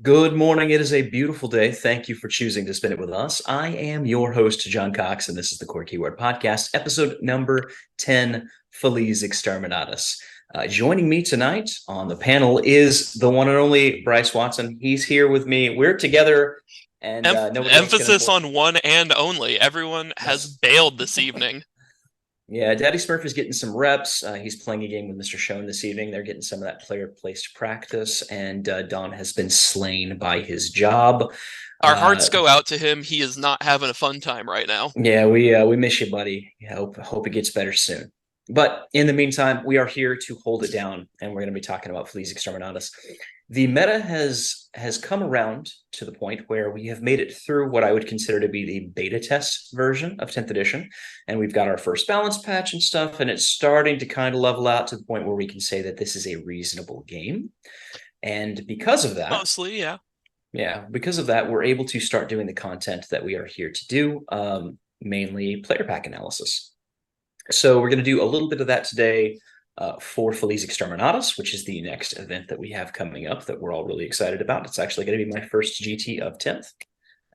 Good morning. It is a beautiful day. Thank you for choosing to spend it with us. I am your host, John Cox, and this is the Core Keyword Podcast, episode number 10, Feliz Exterminatus. Joining me tonight on the panel is the one and only Bryce Watson. He's here with me. We're together, and nobody else can Emphasis afford. on one and only. Everyone has Yes. bailed this evening. Yeah, Daddy Smurf is getting some reps. He's playing a game with Mr. Schoen this evening. They're getting some of that player-placed practice, and Don has been slain by his job. Our hearts Uh, go out to him. He is not having a fun time right now. Yeah, we miss you, buddy. Hope it gets better soon. But in the meantime, we are here to hold it down, and we're going to be talking about Feliz Exterminatus. The meta has come around to the point where we have made it through what I would consider to be the beta test version of 10th edition, and we've got our first balance patch and stuff, and it's starting to kind of level out to the point where we can say that this is a reasonable game. And because of that, Mostly, yeah. yeah, because of that, we're able to start doing the content that we are here to do, mainly player pack analysis. So we're going to do a little bit of that today for Feliz Exterminatus, which is the next event that we have coming up that we're all really excited about. It's actually going to be my first GT of 10th.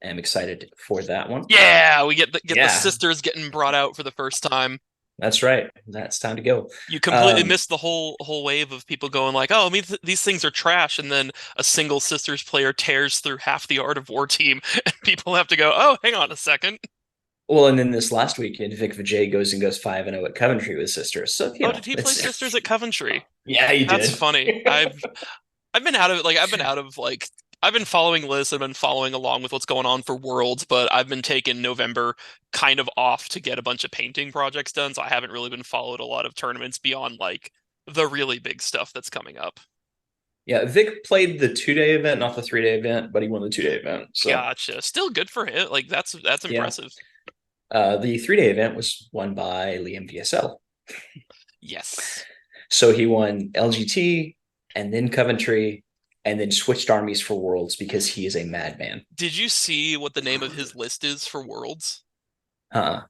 I'm excited for that one. Yeah, we get the Yeah, sisters getting brought out for the first time. that's right. That's time to go. You completely Um, missed the whole wave of people going like, "Oh, I mean, these things are trash," and then a single sisters player tears through half the Art of War team, and people have to go, "Oh, hang on a second. well, and then this last weekend, Vic Vijay goes 5-0 at Coventry with sisters. So, Oh, did he play it's sisters at Coventry?" yeah, he That's did. funny. I've been out of it. I've been following lists. I've been following along with what's going on for Worlds, but I've been taking November kind of off to get a bunch of painting projects done. So I haven't really been followed a lot of tournaments beyond like the really big stuff that's coming up. Yeah, Vic played the 2-day event, not the 3-day event, but he won the 2-day event. So Gotcha. Still good for him. Like that's yeah, impressive. the 3-day event was won by Liam VSL. Yes. So he won LGT and then Coventry and then switched armies for Worlds because he is a madman. Did you see what the name of his list is for Worlds? Huh.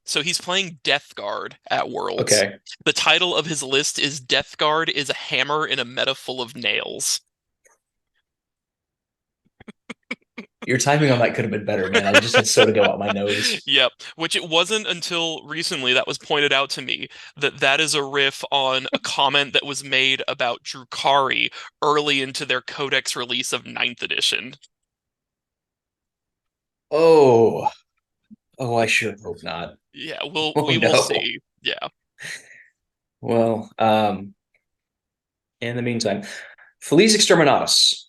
So he's playing Death Guard at Worlds. Okay. The title of his list is Death Guard is a hammer in a meta full of nails. Your timing on that could have been better, man. I just had soda go out my nose. Yep, which it wasn't until recently that was pointed out to me that that is a riff on a comment that was made about Drukhari early into their Codex release of Ninth Edition. Oh, I sure hope not. Yeah, Oh we will no. see. Yeah. Well, in the meantime, Feliz Exterminatus.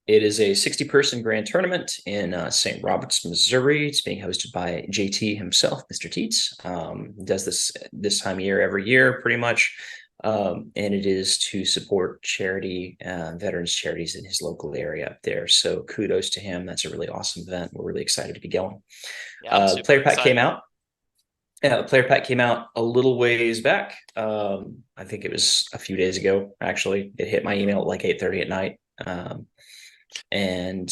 It is a 60-person grand tournament in St. Roberts, Missouri. It's being hosted by JT himself, Mr. Teets. Does this time of year every year, pretty much. And it is to support charity, veterans charities in his local area up there. So kudos to him. That's a really awesome event. We're really excited to be going. Yeah, I'm The super player pack came excited. out. Yeah, the player pack came out a little ways back. I think it was a few days ago, actually. It hit my email at like 8:30 at night. And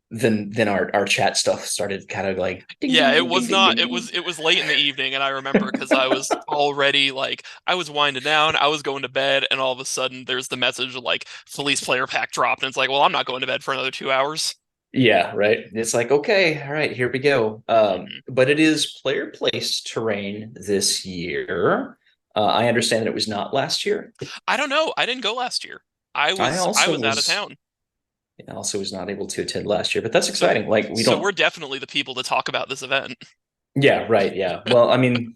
then our chat stuff started kind of like ding Yeah, ding it ding ding was ding not ding ding. it was late in the evening and I remember because I was already like I was winding down, I was going to bed, and all of a sudden there's the message like Felice player pack dropped, and it's like, well, I'm not going to bed for another 2 hours. Yeah, right. It's like, okay, all right, here we go. Mhm. But it is player placed terrain this year. I understand that it was not last year. I don't know. I didn't go last year. I I also was out of was town. also was not able to attend last year, but that's So exciting. Like we so don't. we're definitely the people to talk about this event. Yeah, right. Yeah. Well, I mean,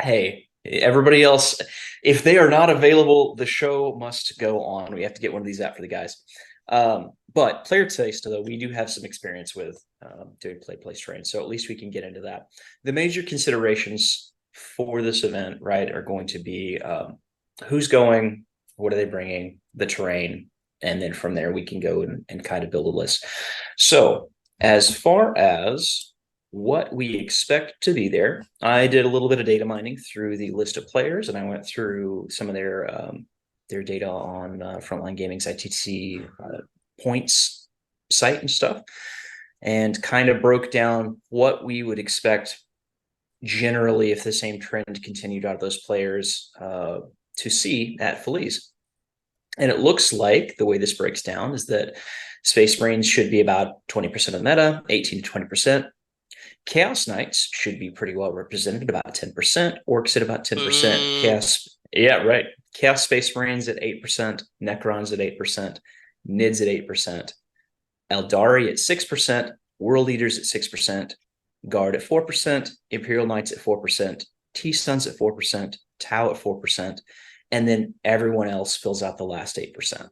hey, everybody else, if they are not available, the show must go on. We have to get one of these out for the guys. But player taste, though, we do have some experience with doing play place terrain, so at least we can get into that. The major considerations for this event, right, are going to be who's going, what are they bringing, the terrain, and then from there we can go and kind of build a list. So as far as what we expect to be there. I did a little bit of data mining through the list of players, and I went through some of their data on Frontline Gaming's ITC points site and stuff, and kind of broke down what we would expect generally if the same trend continued out of those players to see at Feliz. And it looks like the way this breaks down is that Space Marines should be about 20% of the meta, 18 to 20%. Chaos Knights should be pretty well represented, about 10%. Orcs at about 10%. Boo. Yeah, right. Chaos Space Marines at 8%. Necrons at 8%. Nids at 8%. Eldari at 6%. World Eaters at 6%. Guard at 4%. Imperial Knights at 4%. T-Suns at 4%. Tau at 4%. And then everyone else fills out the last 8%.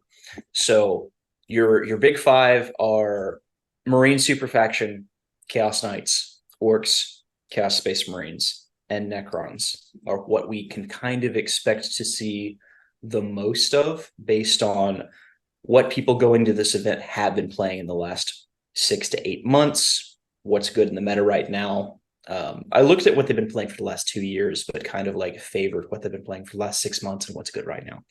So your big five are Marine Super Faction, Chaos Knights, Orcs, Chaos Space Marines, and Necrons are what we can kind of expect to see the most of based on what people going to this event have been playing in the last 6 to 8 months, what's good in the meta right now. I looked at what they've been playing for the last 2 years, but kind of like favored what they've been playing for the last 6 months and what's good right now.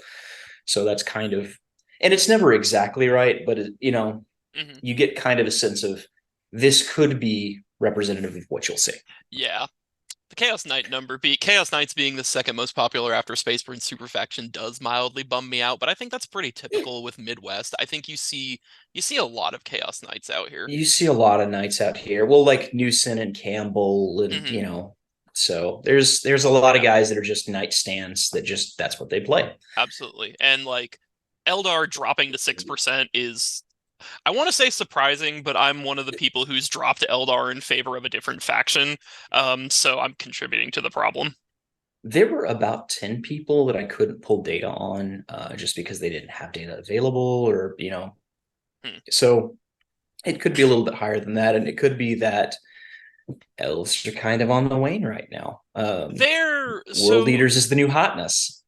So that's kind of, and it's never exactly right, but you get kind of a sense of this could be representative of what you'll see. Yeah. The Chaos Knights being the second most popular after Space Marine Super Faction does mildly bum me out, but I think that's pretty typical with Midwest. I think you see a lot of Chaos Knights out here. You see a lot of knights out here. Well, like Newson and Campbell, and Hmm. so there's a lot of Yeah, guys that are just night stands that just that's what they play. absolutely. And like Eldar dropping to 6% is, I want to say surprising, but I'm one of the people who's dropped Eldar in favor of a different faction. So I'm contributing to the problem. There were about 10 people that I couldn't pull data on just because they didn't have data available, or Hmm. so it could be a little bit higher than that, and it could be that elves are kind of on the wane right now. They're World so Eaters is the new hotness.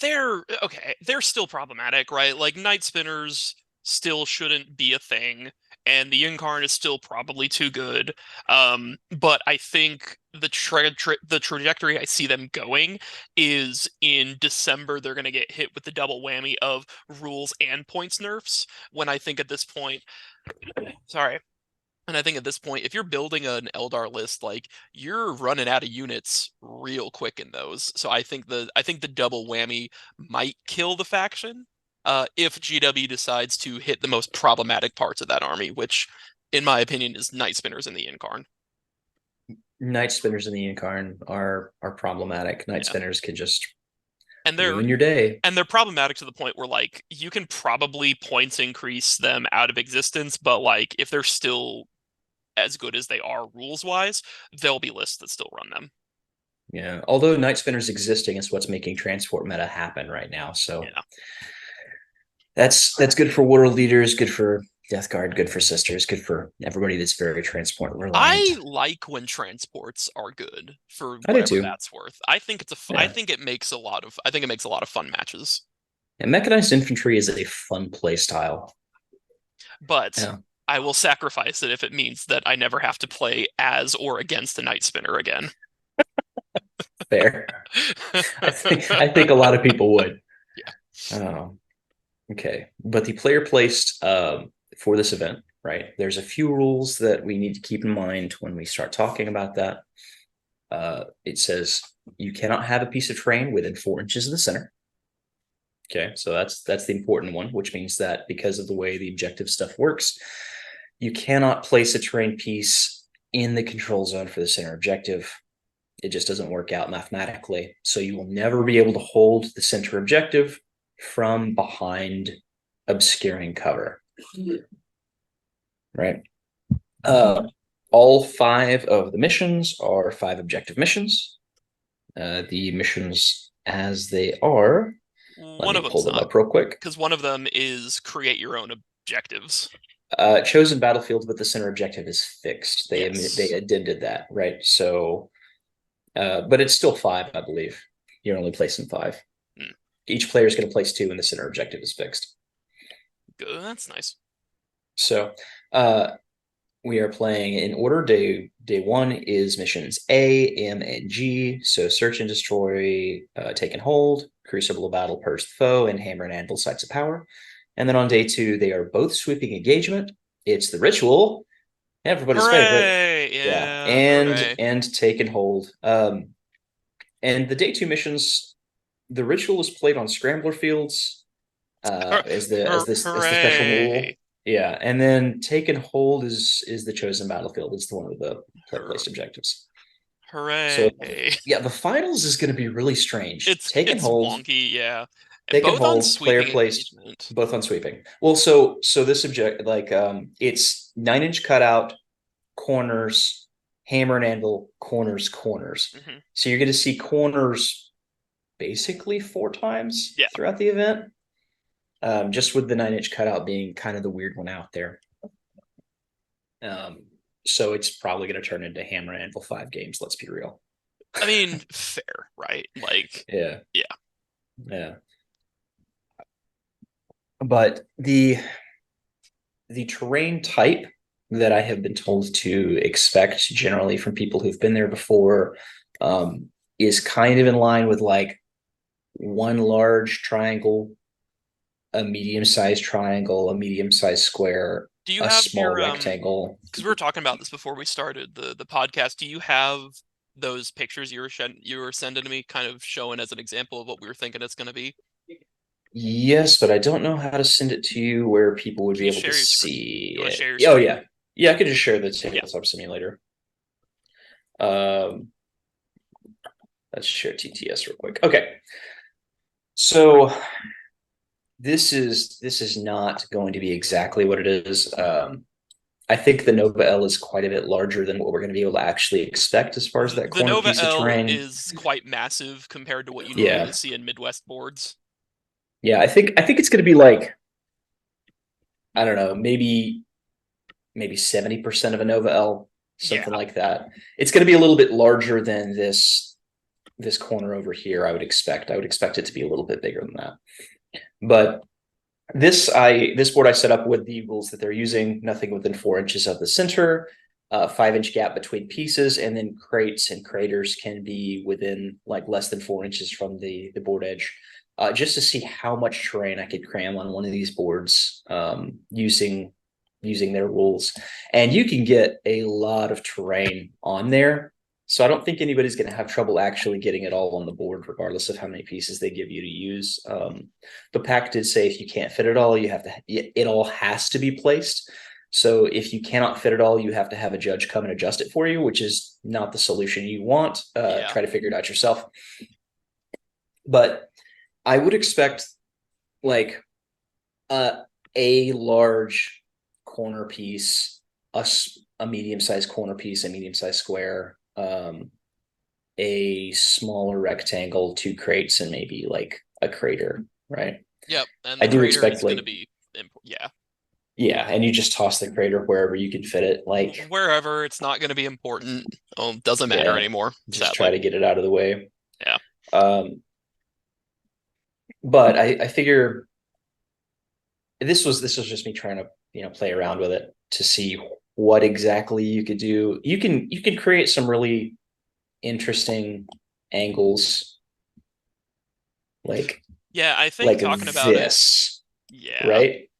they're okay. They're still problematic, right? Like Night Spinners still shouldn't be a thing, and the Incarn is still probably too good. But I think the trajectory I see them going is in December they're going to get hit with the double whammy of rules and points nerfs. When I think at this point, sorry. And I think at this point, if you're building an Eldar list, like you're running out of units real quick in those. So I think the double whammy might kill the faction if GW decides to hit the most problematic parts of that army, which, in my opinion, is Night Spinners and the Incarn. Night Spinners in the Incarn are problematic. Night Yeah, Spinners can just and they're ruin your day. and they're problematic to the point where like you can probably points increase them out of existence, but like if they're still as good as they are rules wise, there'll be lists that still run them. Yeah. Although Night Spinners existing is what's making transport meta happen right now. So Yeah. that's good for world leaders, good for Death Guard, good for sisters, good for everybody that's very transport reliant. I like when transports are good for I do whatever too. that's worth. I think I Yeah. think it makes a lot of fun matches. And mechanized infantry is a fun play style. But Yeah. I will sacrifice it if it means that I never have to play as or against a Night Spinner again. Fair. I think a lot of people would. Yeah. Um, okay. But the player placed for this event, right? There's a few rules that we need to keep in mind when we start talking about that. It says you cannot have a piece of terrain within 4 inches of the center. Okay, so that's the important one, which means that because of the way the objective stuff works, you cannot place a terrain piece in the control zone for the center objective. It just doesn't work out mathematically. So you will never be able to hold the center objective from behind obscuring cover. Right. Uh, all 5 of the missions are 5 objective missions. The missions as they are, let One me of them's pull them not, up real quick. because one of them is create your own objectives. Chosen battlefield with the center objective is fixed. They Yes. addended that, right? So, but it's still 5, I believe. You're only placing 5. Hmm. Each player is going to place 2, and the center objective is fixed. Good. That's nice. So, we are playing in order. Day 1 is missions A, M, and G. So search and destroy, take and hold, crucible of battle, purge the foe, and hammer and anvil sites of power. And then on day 2, they are both sweeping engagement. It's the ritual, everybody's favorite. Hooray! Yeah, Yeah, and hooray. and take and hold. And the day 2 missions, the ritual is played on scrambler fields. as the special Hooray. rule. Yeah, and then take and hold is the chosen battlefield. It's the one with the player Hur- placed objectives. So Hooray. yeah, the finals is going to be really strange. It's wonky, yeah. Take and Both on hold, player sweeping placed, engagement. both on sweeping. Well, so this object it's 9-inch cutout, corners, hammer and anvil, corners, corners. Hmm. So you're going to see corners basically 4 times Yeah. throughout the event. Just with the 9-inch cutout being kind of the weird one out there. So it's probably going to turn into hammer and anvil 5 games. Let's be real. I mean, fair, right? Like, Yeah, yeah. yeah. But the terrain type that I have been told to expect generally from people who've been there before is kind of in line with like one large triangle, a medium-sized triangle, a medium-sized square, Do you a have small your rectangle. because we were talking about this before we started the podcast. Do you have those pictures you were sending to me kind of showing as an example of what we were thinking it's going to be? Yes, but I don't know how to send it to you where people would Can be you able to share your screen? see You want to share your it. Oh screen? yeah. Yeah, I could just share the Yeah. tabletop simulator. Um, let's share TTS real quick. Okay. So this is not going to be exactly what it is. I think the Nova L is quite a bit larger than what we're going to be able to actually expect as far as that The corner Nova piece of L terrain. is quite massive compared to what you normally Yeah. see in Midwest boards. Yeah, I think it's going to be like, I don't know, maybe 70% of a Nova L, Yeah. something like that. It's going to be a little bit larger than this corner over here. I would expect it to be a little bit bigger than that. But this board I set up with the rules that they're using, nothing within 4 inches of the center, 5-inch gap between pieces, and then crates and craters can be within like less than 4 inches from the board edge. Just to see how much terrain I could cram on one of these boards using their rules. And you can get a lot of terrain on there. So I don't think anybody's going to have trouble actually getting it all on the board, regardless of how many pieces they give you to use. The pack did say if you can't fit it all, it all has to be placed. So if you cannot fit it all, you have to have a judge come and adjust it for you, which is not the solution you want. Yeah. Try to figure it out yourself. But I would expect like a large corner piece, a medium-sized corner piece, a medium-sized square, a smaller rectangle, 2 crates, and maybe like a crater, right? Yep. And I the do crater expect is going to like, be, yeah, yeah, and you just toss the crater wherever you can fit it. Like, wherever it's not going to be important. Doesn't matter yeah, anymore, just try sadly. to get it out of the way. Yeah. But I figure this was just me trying to play around with it to see what exactly you could do. You can create some really interesting angles like Yeah, I think like talking about it, this, yeah. right?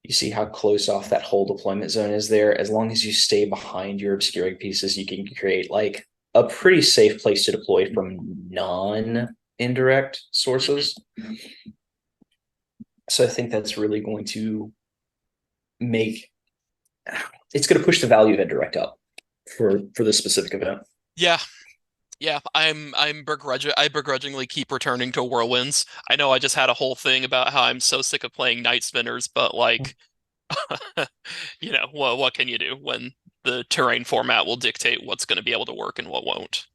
You see how close off that whole deployment zone is there. As long as you stay behind your obscuring pieces, you can create like a pretty safe place to deploy from non-indirect sources. So I think that's really going to make it's going to push the value of indirect up for this specific event. Yeah. Yeah, I begrudgingly keep returning to Whirlwinds. I know I just had a whole thing about how I'm so sick of playing Night Spinners, but like what can you do when the terrain format will dictate what's going to be able to work and what won't?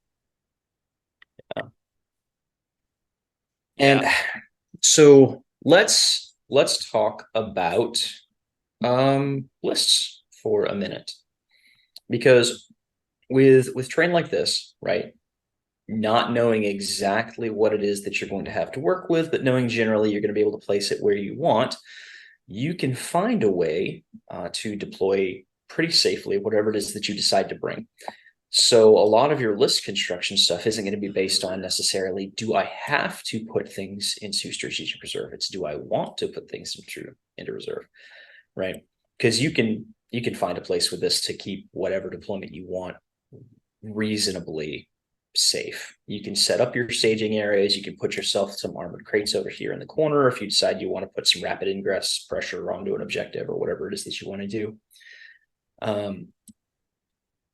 And Yeah. so let's talk about lists for a minute, because with terrain like this, right? Not knowing exactly what it is that you're going to have to work with, but knowing generally you're going to be able to place it where you want, you can find a way to deploy pretty safely whatever it is that you decide to bring. So a lot of your list construction stuff isn't going to be based on necessarily, do I have to put things into strategic reserve? It's, do I want to put things into reserve, right? Because you can find a place with this to keep whatever deployment you want reasonably safe. You can set up your staging areas. You can put yourself some armored crates over here in the corner if you decide you want to put some rapid ingress pressure onto an objective or whatever it is that you want to do.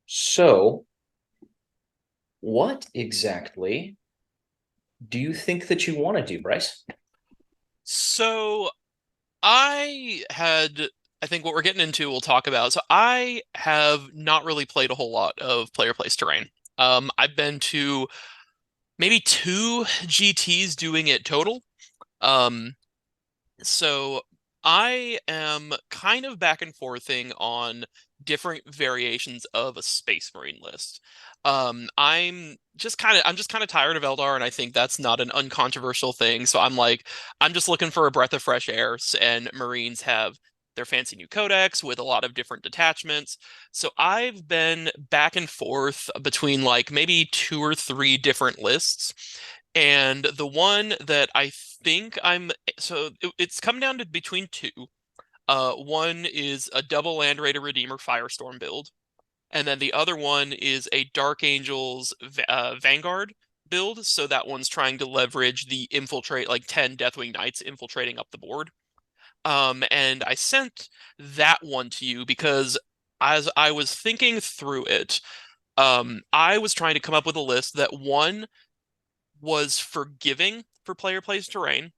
So what exactly do you think that you want to do, Bryce? So I think what we're getting into, we'll talk about. So I have not really played a whole lot of player place terrain. I've been to maybe two GTs doing it total. Um, so I am kind of back and forthing on different variations of a Space Marine list. I'm just kind of tired of Eldar, and I think that's not an uncontroversial thing. So I'm just looking for a breath of fresh air, and Marines have their fancy new codex with a lot of different detachments. So I've been back and forth between like maybe two or three different lists. And the one that I think it's come down to between two. One is a double Land Raider Redeemer Firestorm build, and then the other one is a Dark Angels Vanguard build. So that one's trying to leverage the infiltrate, like 10 Deathwing Knights infiltrating up the board. And I sent that one to you because as I was thinking through it, I was trying to come up with a list that one was forgiving for player plays terrain.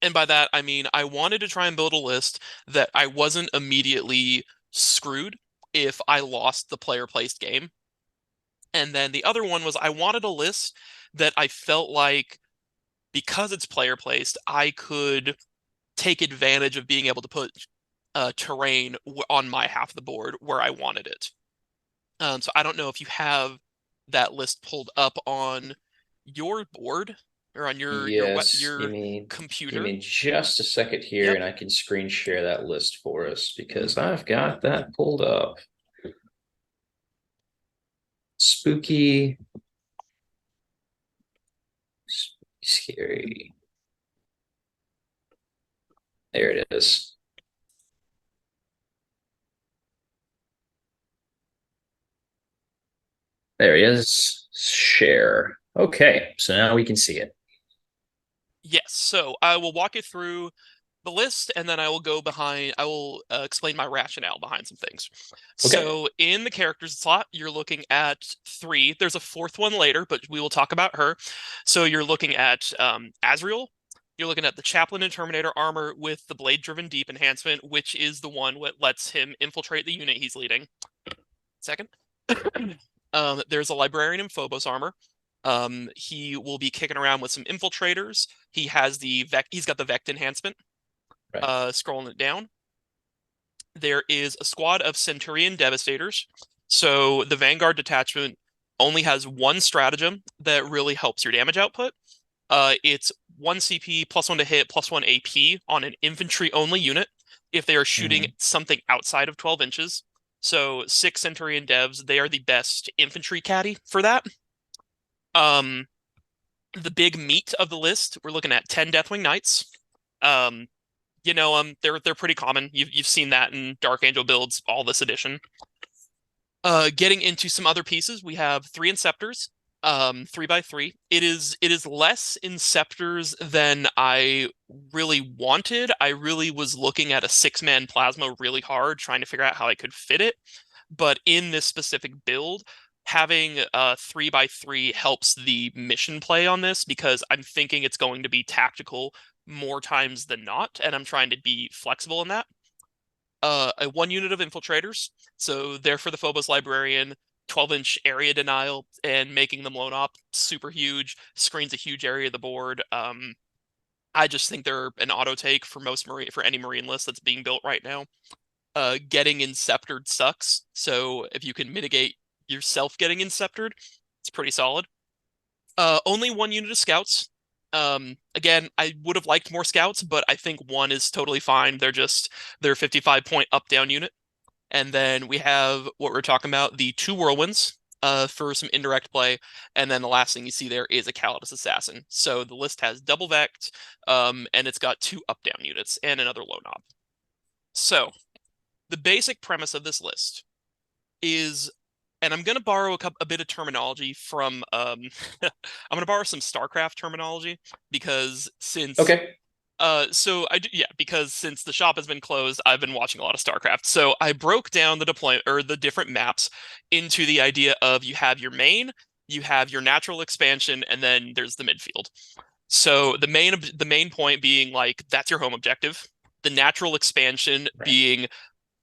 And by that, I mean I wanted to try and build a list that I wasn't immediately screwed if I lost the player placed game. And then the other one was I wanted a list that I felt like because it's player placed, I could take advantage of being able to put terrain on my half of the board where I wanted it. So I don't know if you have that list pulled up on your board or on Yes, your give computer. me just a second here Yep. and I can screen share that list for us because I've got that pulled up. Spooky, scary. There it is. There he is. Share. Okay, so now we can see it. Yes. So I will walk you through the list, and then I will explain my rationale behind some things. Okay. So in the characters slot, you're looking at three. There's a fourth one later, but we will talk about her. So you're looking at Azrael. You're looking at the Chaplain and Terminator armor with the blade-driven deep enhancement, which is the one that lets him infiltrate the unit he's leading. Second. There's a Librarian and Phobos armor. He will be kicking around with some infiltrators. He's got the Vect enhancement. Right. Scrolling it down, there is a squad of Centurion Devastators. So the Vanguard detachment only has one stratagem that really helps your damage output. It's 1 CP, +1 to hit, +1 AP on an infantry-only unit if they are shooting Mhm. something outside of 12 inches. So 6 Centurion Devs, they are the best infantry caddy for that. Um, the big meat of the list, we're looking at 10 Deathwing Knights. Um, they're pretty common. You've seen that in Dark Angel builds all this edition. Getting into some other pieces, we have 3 Inceptors, 3x3. It is less Inceptors than I really wanted. I really was looking at a 6-man plasma really hard, trying to figure out how I could fit it. But in this specific build, having 3x3 helps the mission play on this because I'm thinking it's going to be tactical more times than not, and I'm trying to be flexible in that. A 1 unit of infiltrators, so they're for the Phobos Librarian, 12-inch area denial and making them lone op super huge, screens a huge area of the board. I just think they're an auto take for any marine list that's being built right now. Getting inceptored sucks, so if you can mitigate yourself getting inceptored, it's pretty solid. Only 1 unit of scouts. Again, I would have liked more scouts, but I think one is totally fine. They're 55-point up down unit. And then we have what we're talking about, the 2 whirlwinds for some indirect play. And then the last thing you see there is a Calidus Assassin. So the list has double vect, and it's got 2 up down units and another low knob. So the basic premise of this list is and I'm gonna borrow a bit of terminology from I'm gonna borrow some StarCraft terminology because since Okay. yeah, because since the shop has been closed, I've been watching a lot of StarCraft. So I broke down the deployment or the different maps into the idea of you have your main, you have your natural expansion, and then there's the midfield. So the main point being like that's your home objective. The natural expansion Right. being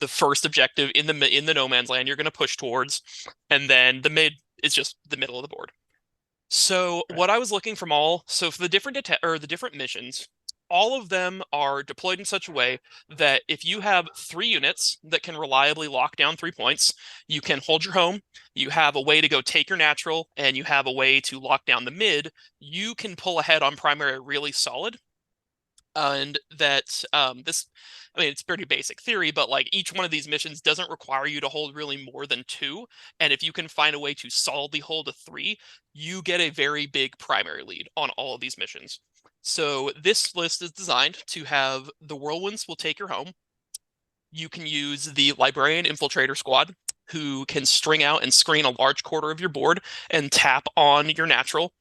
the first objective in the no man's land you're going to push towards, and then the mid is just the middle of the board. So Right. what I was looking from so for the the different missions, all of them are deployed in such a way that if you have 3 units that can reliably lock down 3 points, you can hold your home, you have a way to go take your natural, and you have a way to lock down the mid, you can pull ahead on primary really solid. And that this I mean it's pretty basic theory, but like each one of these missions doesn't require you to hold really more than 2, and if you can find a way to solidly hold a 3, you get a very big primary lead on all of these missions. So this list is designed to have the whirlwinds will take your home. You can use the librarian infiltrator squad, who can string out and screen a large quarter of your board and tap on your natural.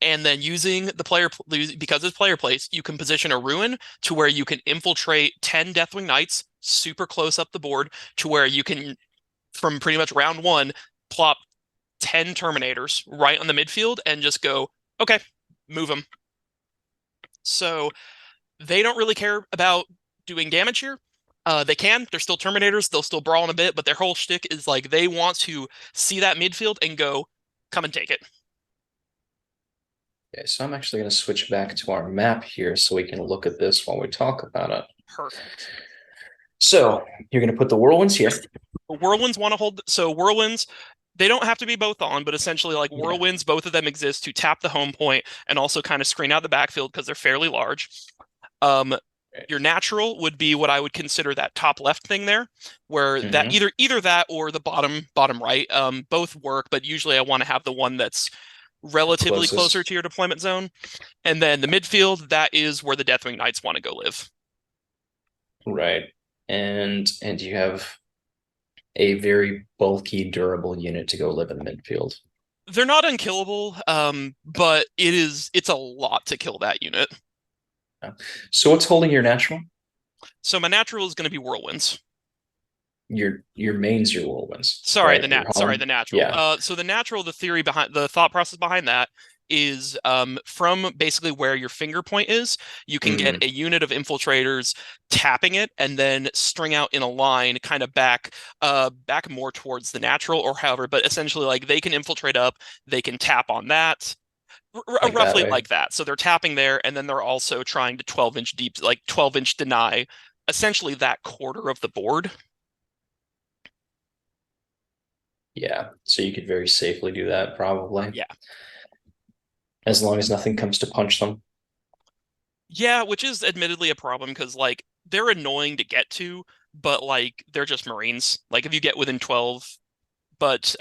And then using the player, because it's player place, you can position a ruin to where you can infiltrate 10 Deathwing Knights super close up the board to where you can, from pretty much round one, plop 10 Terminators right on the midfield and just go, okay, move them. So they don't really care about doing damage here. They can. They're still Terminators. They'll still brawl in a bit, but their whole shtick is like they want to see that midfield and go, come and take it. Okay, so I'm actually going to switch back to our map here so we can look at this while we talk about it. Perfect. So you're going to put the whirlwinds here. Whirlwinds want to hold. So Whirlwinds, they don't have to be both on, but essentially, like Yeah. Whirlwinds, both of them exist to tap the home point and also kind of screen out the backfield because they're fairly large. Um, your natural would be what I would consider that top left thing there, where that Mhm. either that or the bottom right, both work, but usually I want to have the one that's relatively closer Closest. to your deployment zone. And then the midfield, that is where the Deathwing Knights want to go live. Right. And you have a very bulky, durable unit to go live in the midfield. They're not unkillable, but it's a lot to kill that unit. So what's holding your natural? So my natural is going to be whirlwinds. Your main's your whirlwinds, Sorry, right? Your the home. natural. Yeah. So the natural, the thought process behind that is from basically where your finger point is, you can get Mm, a unit of infiltrators tapping it and then string out in a line kind of back more towards the natural or however, but essentially like they can infiltrate up, they can tap on that. like that Roughly way. like that. So they're tapping there, and then they're also trying to 12-inch deep, like 12-inch deny, essentially that quarter of the board. Yeah. So you could very safely do that, probably, Yeah. as long as nothing comes to punch them. Yeah, which is admittedly a problem because like they're annoying to get to, but like they're just Marines. Like if you get within 12, but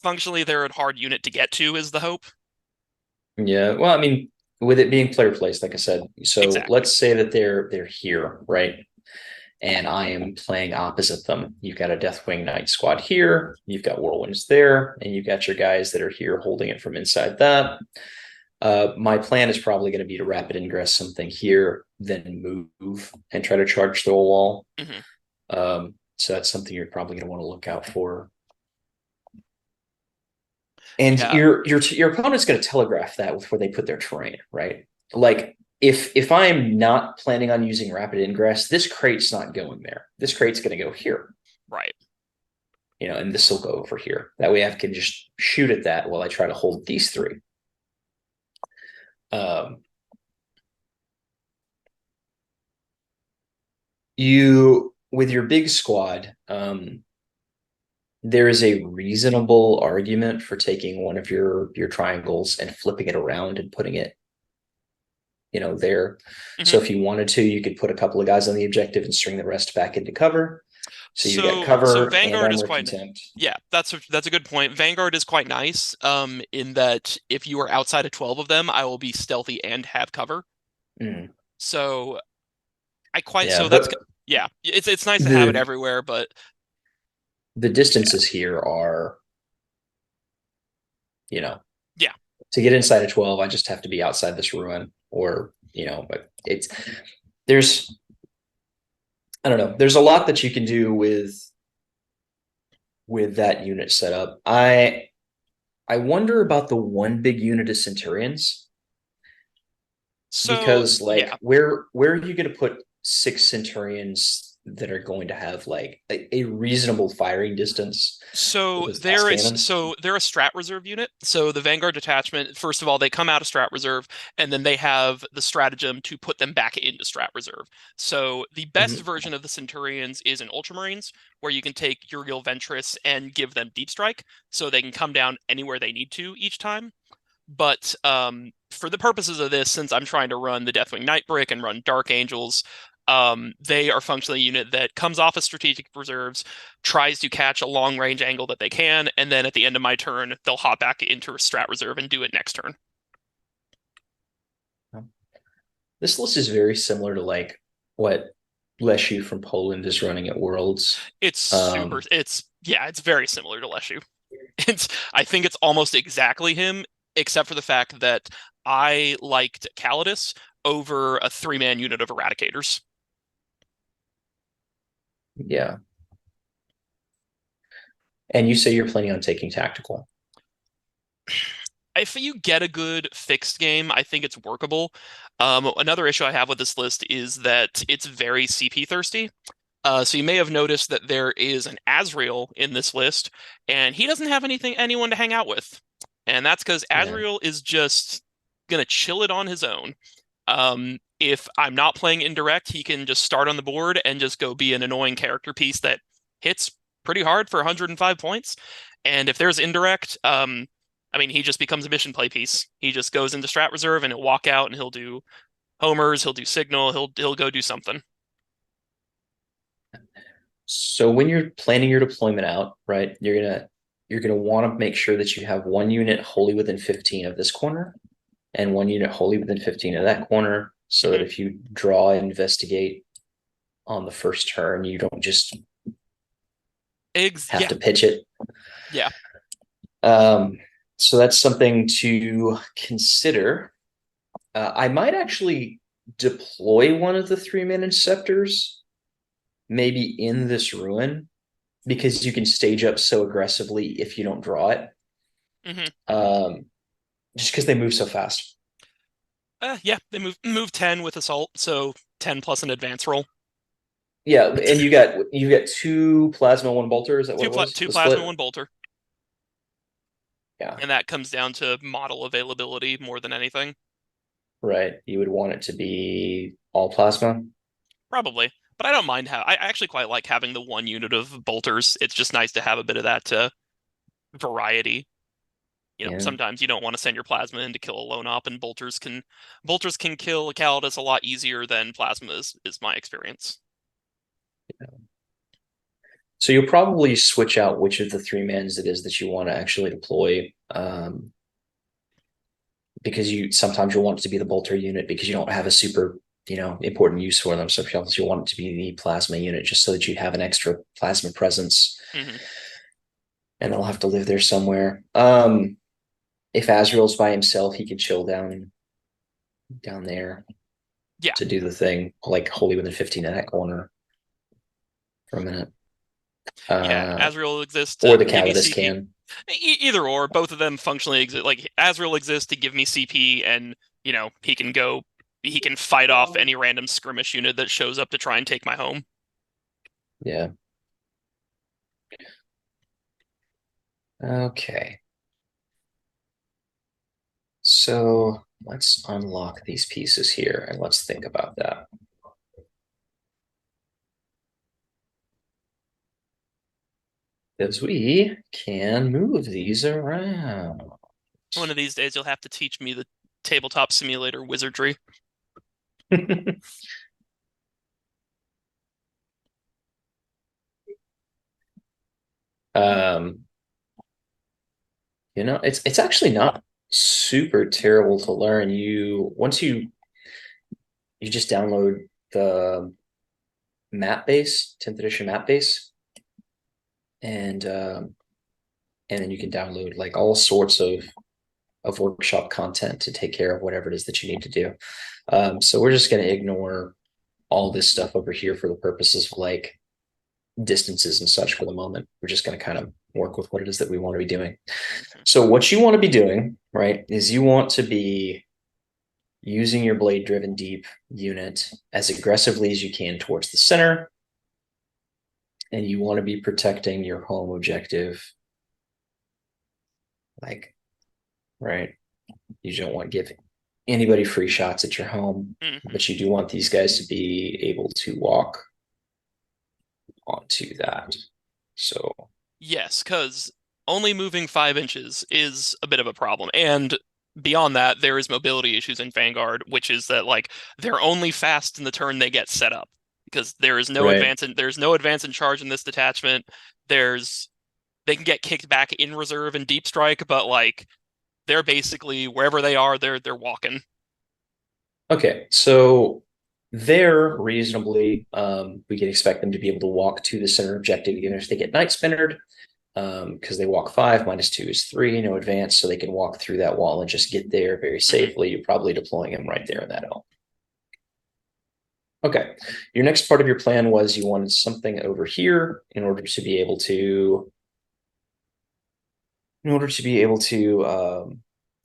functionally they're a hard unit to get to is the hope. Yeah. Well, I mean, with it being player placed, like I said, so Exactly. let's say that they're here, right? And I am playing opposite them. You've got a Deathwing Knight squad here, you've got Whirlwinds there, and you've got your guys that are here holding it from inside that. My plan is probably going to be to rapid ingress something here, then move and try to charge through a wall. Hmm. So that's something you're probably going to want to look out for. And Yeah. your opponent's going to telegraph that with where they put their terrain, right? Like if I'm not planning on using rapid ingress, this crate's not going there. This crate's going to go here, Right. and this will go over here. That way I can just shoot at that while I try to hold these three. Um, you with your big squad, there is a reasonable argument for taking one of your triangles and flipping it around and putting it, there. Hmm. So if you wanted to, you could put a couple of guys on the objective and string the rest back into cover. So you got So cover and Vanguard is armor quite contempt. yeah, that's a good point. Vanguard is quite nice, in that if you are outside of 12 of them, I will be stealthy and have cover. Mm, So I quite yeah, so that's but yeah, it's nice to have it the everywhere, but the Yeah. distances here are, you know, Yeah. to get inside of 12, I just have to be outside this ruin, or, but there's, I don't know, there's a lot that you can do with that unit setup. I wonder about the one big unit of Centurions, So because yeah. like where are you going to put six Centurions that are going to have like a reasonable firing distance with those last cannons? So they're a strat reserve unit. So the Vanguard detachment, first of all, they come out of strat reserve, and then they have the stratagem to put them back into strat reserve. So the best Mhm. version of the Centurions is in Ultramarines, where you can take Uriel Ventress and give them deep strike, so they can come down anywhere they need to each time. But for the purposes of this, since I'm trying to run the Deathwing Nightbrick and run Dark Angels, they are functionally a unit that comes off of strategic reserves, tries to catch a long range angle that they can, and then at the end of my turn, they'll hop back into a strat reserve and do it next turn. This list is very similar to like what Leshu from Poland is running at Worlds. It's very similar to Leshu. I think it's almost exactly him, except for the fact that I liked Calidus over a 3-man unit of Eradicators. Yeah. And you say you're planning on taking tactical. If you get a good fixed game, I think it's workable. Another issue I have with this list is that it's very CP thirsty. So you may have noticed that there is an Azrael in this list, and he doesn't have anyone to hang out with. And that's because Yeah. Azrael is just gonna chill it on his own. If I'm not playing indirect, he can just start on the board and just go be an annoying character piece that hits pretty hard for 105 points. And if there's indirect, I mean, he just becomes a mission play piece. He just goes into strat reserve and he'll walk out and he'll do homers, he'll do signal, he'll go do something. So when you're planning your deployment out, right, you're gonna want to make sure that you have one unit wholly within 15 of this corner and one unit wholly within 15 of that corner, so that Hmm. if you draw investigate on the first turn, you don't just have Yeah, to pitch it. yeah. Um, so that's something to consider. I might actually deploy one of the 3-man Inceptors, maybe in this ruin, because you can stage up so aggressively if you don't draw it. Hmm. Um, just because they move so fast. Yeah, they move 10 with assault, so 10 plus an advance roll. Yeah, and you got two plasma, one bolter. Is that what it was? Two The plasma, split? one bolter. Yeah, And that comes down to model availability more than anything. right. You would want it to be all plasma. Probably. But I don't mind how I actually quite like having the one unit of bolters. It's just nice to have a bit of that variety. Yeah. Sometimes you don't want to send your plasma in to kill a lone op, and bolters can kill a Calidus a lot easier than plasma is my experience. So you'll probably switch out which of the 3-mans it is that you want to actually deploy. Because you sometimes you'll want it to be the bolter unit because you don't have a super, important use for them. So if you want it to be the plasma unit just so that you have an extra plasma presence, Hmm. and they'll have to live there somewhere. If Azrael's by himself, he can chill down there Yeah, to do the thing, like wholly within 15 of that corner for a minute. yeah. Uh, Azrael exists or to the give me Calidus CP. can. Either or, both of them functionally exist. Like Azrael exists to give me CP, and he can fight off any random skirmish unit that shows up to try and take my home. Yeah. Okay. So let's unlock these pieces here and let's think about that. Because we can move these around. One of these days, you'll have to teach me the tabletop simulator wizardry. um, it's actually not super terrible to learn. Once you just download the map base, 10th edition map base, and then you can download like all sorts of workshop content to take care of whatever it is that you need to do. So we're just going to ignore all this stuff over here for the purposes of like distances and such for the moment. We're just going to kind of work with what it is that we want to be doing. Mhm. So what you want to be doing, right, is you want to be using your blade driven deep unit as aggressively as you can towards the center. And you want to be protecting your home objective. Like, right. You don't want to give anybody free shots at your home, Mhm. but you do want these guys to be able to walk onto that. So, Yes, because only moving 5 inches is a bit of a problem. And beyond that, there is mobility issues in Vanguard, which is that like they're only fast in the turn they get set up. Because right. there's no advance in charge in this detachment. There's they can get kicked back in reserve in deep strike, but like they're basically wherever they are, they're walking. Okay. So there reasonably, we can expect them to be able to walk to the center objective, even if they get night spinnered, because they walk 5, -2 is 3, no advance, so they can walk through that wall and just get there very Mhm. safely. You're probably deploying them right there in that L. Okay. Your next part of your plan was you wanted something over here in order to be able to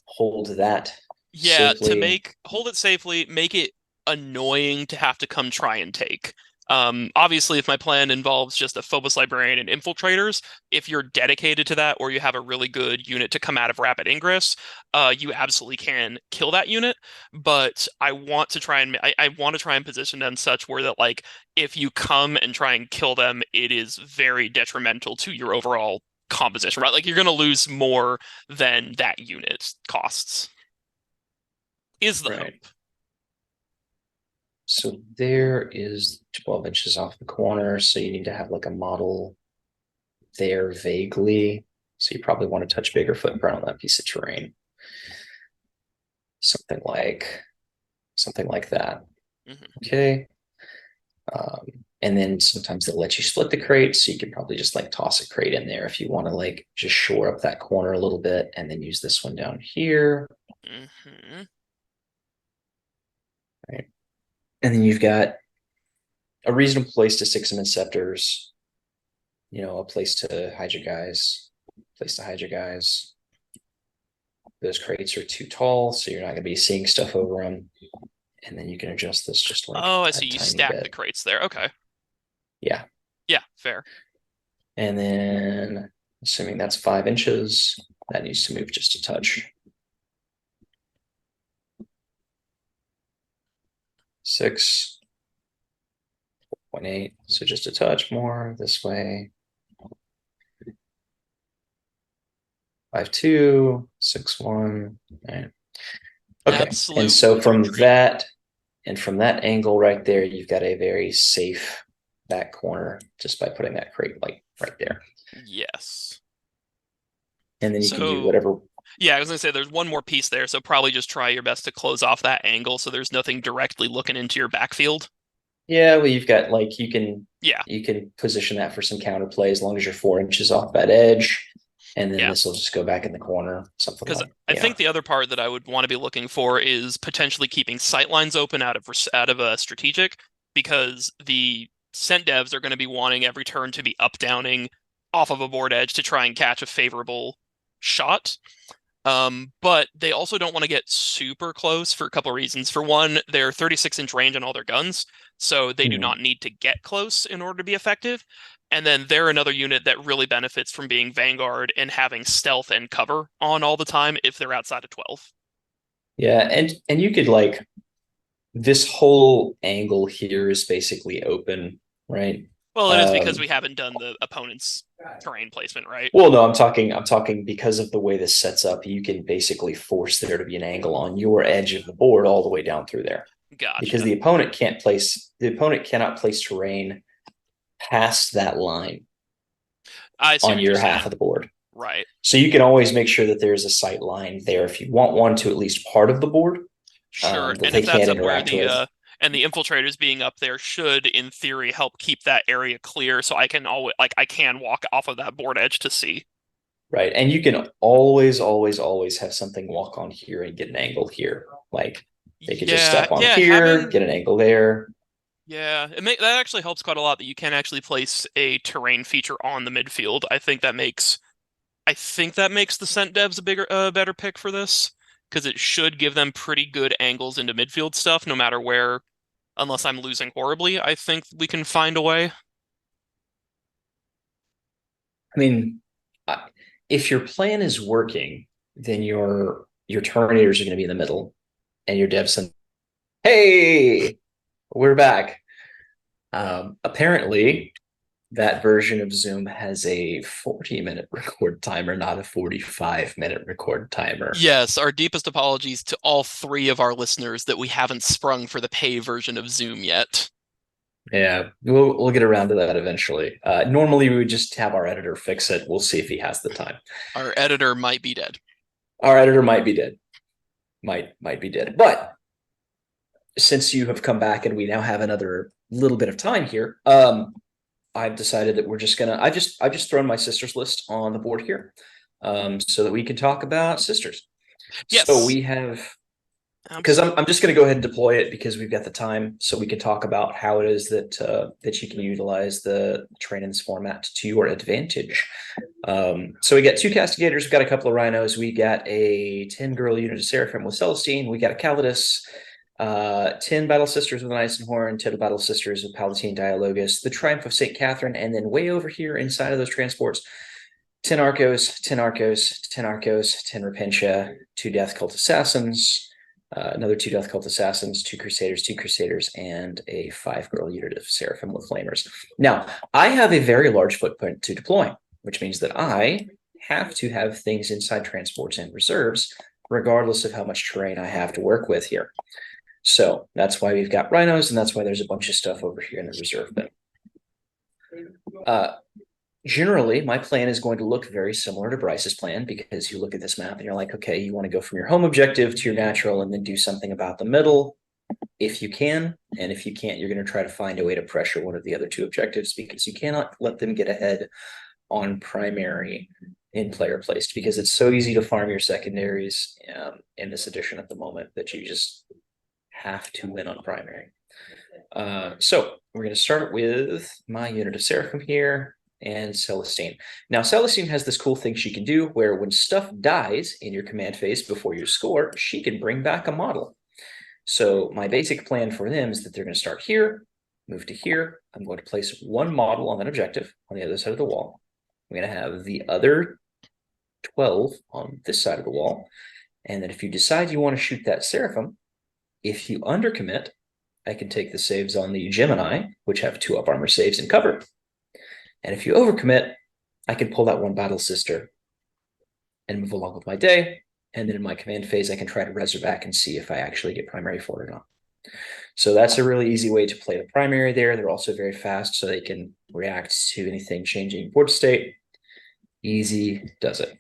hold that Yeah, to safely. make hold it safely, make it annoying to have to come try and take. Obviously, if my plan involves just a Phobos Librarian and infiltrators, if you're dedicated to that or you have a really good unit to come out of rapid ingress, you absolutely can kill that unit. But I want to try and position them such where that like if you come and try and kill them, it is very detrimental to your overall composition, right? Like you're gonna lose more than that unit costs is the Right. hope. So there is 12 inches off the corner. So you need to have like a model there vaguely. So you probably want to touch bigger footprint on that piece of terrain. Something like something like that. Hmm. Okay. Um, and then sometimes they'll let you split the crate, so you can probably just like toss a crate in there if you want to like just shore up that corner a little bit, and then use this one down here. Hmm. Right. And then you've got a reasonable place to stick some inceptors, a place to hide your guys, place to hide your guys. Those crates are too tall, so you're not going to be seeing stuff over them. And then you can adjust this just like Oh, I a see. You tiny stack the bit. crates there. Okay. Yeah. Yeah, fair. And then, assuming that's 5 inches, that needs to move just a touch. 6.8. So just a touch more this way. 5.2, 6.1. Right. Okay. And Absolute so wizard treat. from that angle right there, you've got a very safe back corner just by putting that crate like right there. Yes. And then you can do So, whatever. yeah, I was gonna say there's one more piece there, so probably just try your best to close off that angle so there's nothing directly looking into your backfield. Yeah, well, you've got like Yeah, you can position that for some counterplay as long as you're 4 inches off that edge, and then yeah. this will just go back in the corner, something Because like I yeah. think the other part that I would want to be looking for is potentially keeping sight lines open out of a strategic, because the scent devs are going to be wanting every turn to be up downing off of a board edge to try and catch a favorable shot. But they also don't want to get super close for a couple of reasons. For one, they're 36-inch range on all their guns, so they do Hmm. not need to get close in order to be effective. And then they're another unit that really benefits from being Vanguard and having stealth and cover on all the time if they're outside of 12. Yeah, and you could like this whole angle here is basically open, right? Well, it is because Um, we haven't done the opponent's terrain placement, right? well, no, I'm talking because of the way this sets up, you can basically force there to be an angle on your edge of the board all the way down through there. Because Gotcha. the opponent cannot place terrain past that line I see on what you're your half of saying. the board. Right. So you can always make sure that there's a sight line there if you want one to at least part of the board Sure. that And they if that's can't up where interact the with. And the infiltrators being up there should, in theory, help keep that area clear so I can always I can walk off of that board edge to see. Right. And you can always, always, always have something walk on here and get an angle here. Like they could just Yeah, step on yeah, here, get an angle there. that actually helps quite a lot that you can actually place a terrain feature on the midfield. I think that makes the scent devs better pick for this because it should give them pretty good angles into midfield stuff no matter where, unless I'm losing horribly. I think we can find a way. I mean, if your plan is working, then your terminators are going to be in the middle, and your devs. Hey, we're back. Apparently, that version of Zoom has a 40-minute record timer, not a 45-minute record timer. Yes, our deepest apologies to all three of our listeners that we haven't sprung for the pay version of Zoom yet. Yeah, we'll get around to that eventually. Normally, we would just have our editor fix it. We'll see if he has the time. Our editor might be dead. Our editor might be dead. Might be dead. But since you have come back and we now have another little bit of time here, I've decided that we're just gonna. I've just thrown my sisters list on the board here, so that we can talk about sisters. So Yes, we have, because absolutely. I'm just going to go ahead and deploy it because we've got the time, so we can talk about how it is that you can utilize the train in this format to your advantage. So we got 2 castigators, we've got a couple of rhinos, we got a 10 girl unit of Seraphim with Celestine, we got a Calidus, 10 battle sisters with an Eisenhorn, 10 battle sisters with Palatine Dialogus, the Triumph of St. Catherine, and then way over here inside of those transports, 10 Arcos, 10 Arcos, 10 Arcos, 10 Repentia, 2 Death Cult Assassins, another 2 Death Cult Assassins, 2 Crusaders, and a 5 girl unit of Seraphim with Flamers. Now, I have a very large footprint to deploy, which means that I have to have things inside transports and reserves, regardless of how much terrain I have to work with here. So that's why we've got rhinos, and that's why there's a bunch of stuff over here in the reserve bin. Generally, my plan is going to look very similar to Bryce's plan because you look at this map and you're like, okay, you want to go from your home objective to your natural and then do something about the middle if you can. And if you can't, you're going to try to find a way to pressure one of the other 2 objectives because you cannot let them get ahead on primary in player placed because it's so easy to farm your secondaries in this edition at the moment that you just have to win on primary. So we're going to start with my unit of Seraphim here and Celestine. Now, Celestine has this cool thing she can do where when stuff dies in your command phase before you score, she can bring back a model. So my basic plan for them is that they're going to start here, move to here. I'm going to place 1 model on that objective on the other side of the wall. I'm going to have the other 12 on this side of the wall. And then if you decide you want to shoot that Seraphim, if you undercommit, I can take the saves on the Gemini, which have 2 up armor saves and cover. And if you overcommit, I can pull that 1 battle sister and move along with my day. And then in my command phase, I can try to res her back and see if I actually get primary for it or not. So that's a really easy way to play the primary there. They're also very fast, so they can react to anything changing board state. Easy does it.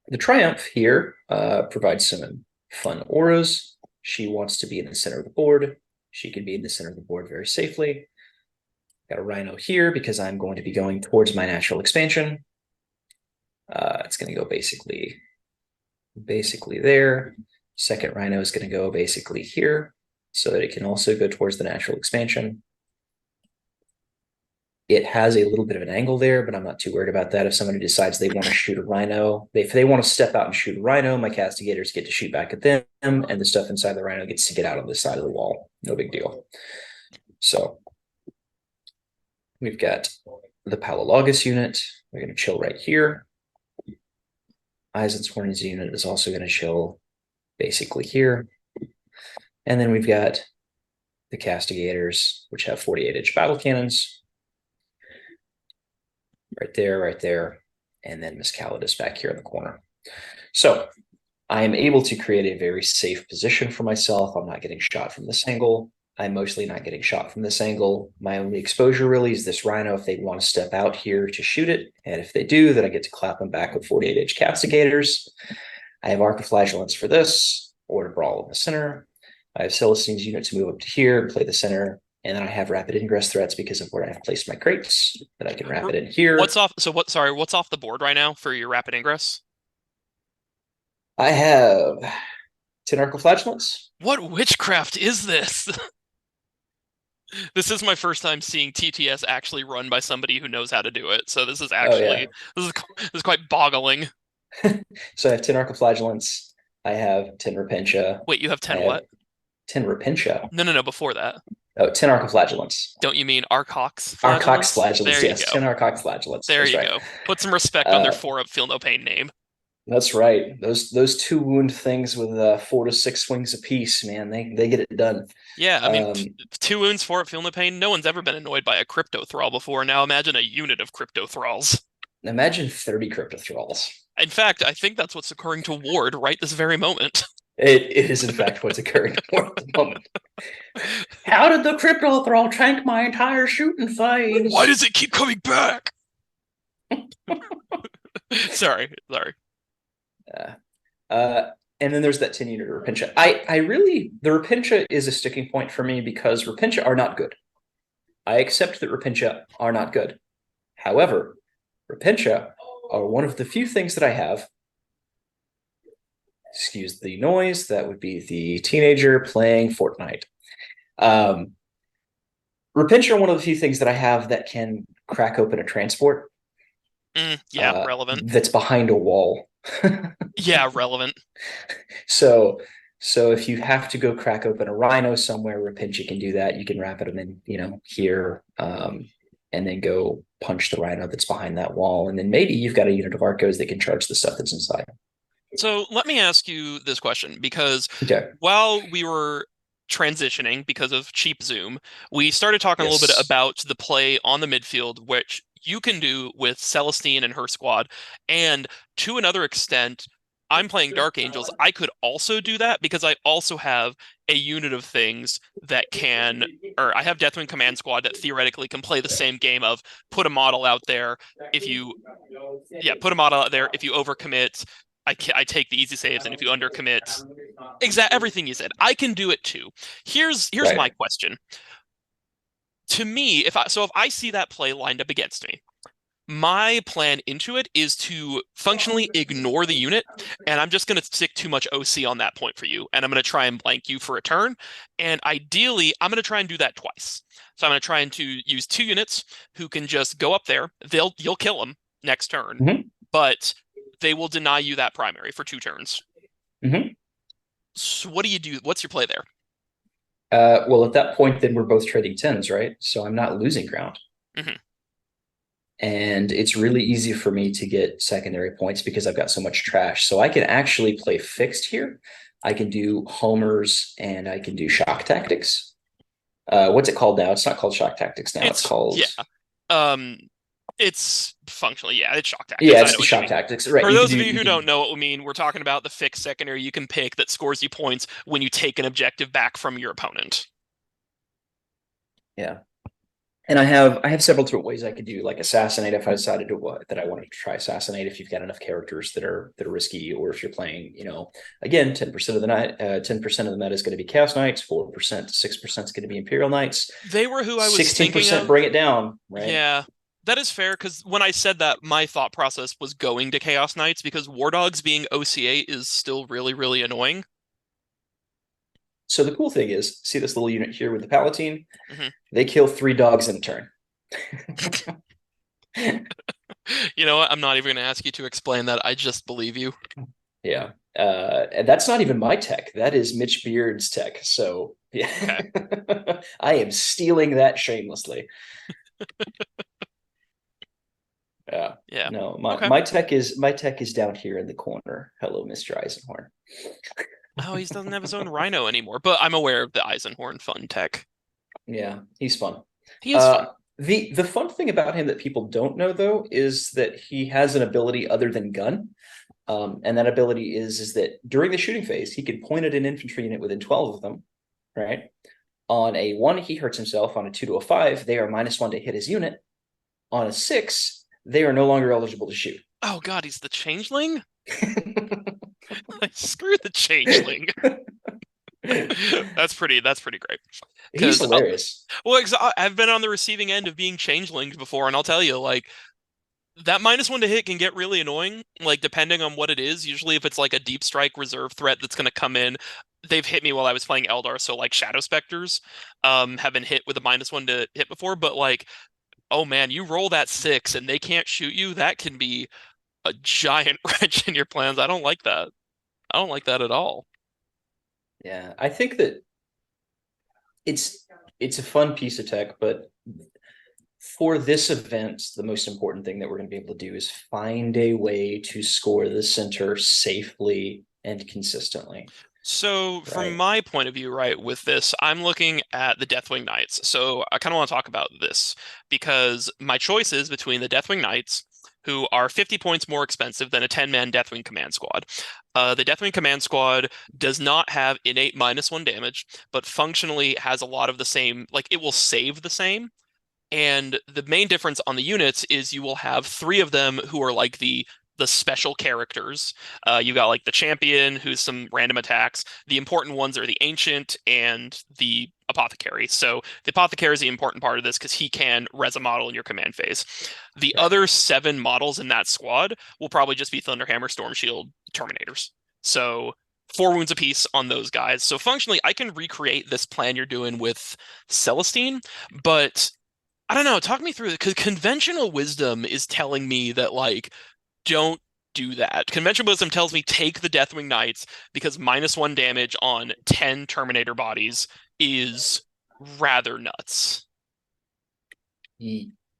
The Triumph here provides some fun auras. She wants to be in the center of the board. She can be in the center of the board very safely. Got a rhino here because I'm going to be going towards my natural expansion. It's going to go basically there. Second rhino is going to go basically here so that it can also go towards the natural expansion. It has a little bit of an angle there, but I'm not too worried about that. If somebody decides they want to shoot a rhino, if they want to step out and shoot a rhino, my castigators get to shoot back at them, and the stuff inside the rhino gets to get out on this side of the wall. No big deal. So we've got the Palalagus unit. We're going to chill right here. Eisenhorn's unit is also going to chill basically here. And then we've got the castigators, which have 48-inch battle cannons. Right there. And then Miss Calidus back here in the corner. So I am able to create a very safe position for myself. I'm not getting shot from this angle. I'm mostly not getting shot from this angle. My only exposure really is this rhino if they want to step out here to shoot it. And if they do, then I get to clap them back with 48-inch castigators. I have Arc of Flagellance for this, or to brawl in the center. I have Celestine's unit to move up to here, play the center, and then I have rapid ingress threats because of where I've placed my crates that I can rapid in here. What's off? So what? Sorry, what's off the board right now for your rapid ingress? I have 10 Arcoflagellants. What witchcraft is this? This is my first time seeing TTS actually run by somebody who knows how to do it. So this is Oh, yeah. actually this is quite boggling. So I have 10 Arcoflagellants. I have 10 Repentia. Wait, you have I 10 have what? 10 Repentia. No, before that. Oh, 10 Arcoflagellants. Don't you mean Arcox Arcox flagellants? flagellants, There you yes. go. 10 Arcox flagellants. There That's you right. go. Put some respect on their Uh, 4-up feel no pain name. that's right. Those 2 wound things with 4 to 6 swings apiece, man. They get it done. Yeah, I mean, Um, 2 wounds, 4-up feel no pain. No one's ever been annoyed by a crypto thrall before. Now imagine a unit of crypto thralls. Imagine 30 Crypto Thralls. In fact, I think that's what's occurring to Ward right this very moment. It is in fact what's occurring at the moment. How did the Crypto Thrall tank my entire shooting phase? Why does it keep coming back? Sorry. And then there's that 10 unit Repentia. I really, the Repentia is a sticking point for me because Repentia are not good. I accept that Repentia are not good. However, Repentia are one of the few things that I have. Excuse the noise. That would be the teenager playing Fortnite. Repentia are one of the few things that I have that can crack open a transport. Yeah, relevant. That's behind a wall. Yeah, relevant. So if you have to go crack open a rhino somewhere, Repentia can do that. You can wrap them in, here, and then go punch the rhino that's behind that wall. And then maybe you've got a unit of Arcos that can charge the stuff that's inside. So let me ask you this question, because Okay. while we were transitioning because of cheap Zoom, we started talking a little bit Yes. about the play on the midfield, which you can do with Celestine and her squad. And to another extent, I'm playing Dark Angels. I could also do that because I also have a unit of things that can, or I have Deathwing Command Squad that theoretically can play the same game of put a model out there. Put a model out there. If you overcommit, I take the easy saves, and if you undercommit, everything you said, I can do it too. Here's Right. my question. To me, if I see that play lined up against me, my plan into it is to functionally ignore the unit, and I'm just going to stick too much OC on that point for you, and I'm going to try and blank you for a turn, and ideally, I'm going to try and do that twice. So I'm going to try and use 2 units who can just go up there. You'll kill them next turn, but they will deny you that primary for 2 turns. So what do you do? What's your play there? Well, at that point, then we're both trading 10s, right? So I'm not losing ground. And it's really easy for me to get secondary points because I've got so much trash. So I can actually play fixed here. I can do homers and I can do shock tactics. What's it called now? It's not called shock tactics now. It's called it's functionally, it's shock tactics. Yeah, it's shock tactics. Right. For those of you who don't know what we mean, we're talking about the fixed secondary you can pick that scores you points when you take an objective back from your opponent. Yeah. And I have several different ways I could do, like assassinate if I decided that I wanted to try assassinate if you've got enough characters that are risky, or if you're playing, again, 10% of the night, 10% of the meta is going to be Chaos Knights, 4%, 6% is going to be Imperial Knights. They were who I was 16% thinking of. bring it down, right? Yeah. That is fair, because when I said that, my thought process was going to Chaos Knights, because War Dogs being OCA is still really, really annoying. So the cool thing is, see this little unit here with the Palatine? They kill 3 dogs in a turn. You know what? I'm not even going to ask you to explain that. I just believe you. Yeah. And that's not even my tech. That is Mitch Beard's tech. So yeah, okay. I am stealing that shamelessly. Yeah. No, my tech is down here in the corner. Hello, Mr. Eisenhorn. Oh, he doesn't have his own Rhino anymore, but I'm aware of the Eisenhorn fun tech. Yeah, he's fun. He is fun. The fun thing about him that people don't know, though, is that he has an ability other than gun. And that ability is that during the shooting phase, he can point at an infantry unit within 12 of them, right? On a 1, he hurts himself. On a 2 to a 5, they are -1 to hit his unit. On a 6, they are no longer eligible to shoot. Oh god, he's the changeling? Screw the changeling. That's pretty great. He's Because hilarious. well, I've been on the receiving end of being changelinged before, and I'll tell you, like that -1 to hit can get really annoying, like depending on what it is. Usually, if it's like a deep strike reserve threat that's going to come in, they've hit me while I was playing Eldar. So like Shadow Specters, have been hit with a -1 to hit before. But like, oh man, you roll that 6 and they can't shoot you. That can be a giant wrench in your plans. I don't like that. I don't like that at all. Yeah, I think that it's it's a fun piece of tech, but for this event, the most important thing that we're going to be able to do is find a way to score the center safely and consistently, So, from right? my point of view, right, with this, I'm looking at the Deathwing Knights. So, I kind of want to talk about this because my choice is between the Deathwing Knights, who are 50 points more expensive than a 10-man Deathwing Command Squad. The Deathwing Command Squad does not have innate -1 damage, but functionally has a lot of the same, like, it will save the same. And the main difference on the units is you will have three of them who are like the special characters. You got like the champion, who's some random attacks. The important ones are the ancient and the apothecary. So the apothecary is the important part of this because he can res a model in your command phase. The Right. other 7 models in that squad will probably just be Thunderhammer, Storm Shield, Terminators. So 4 wounds apiece on those guys. So functionally, I can recreate this plan you're doing with Celestine, but I don't know. Talk me through it because conventional wisdom is telling me that like don't do that. Conventional wisdom tells me take the Deathwing Knights because -1 damage on 10 Terminator bodies is rather nuts.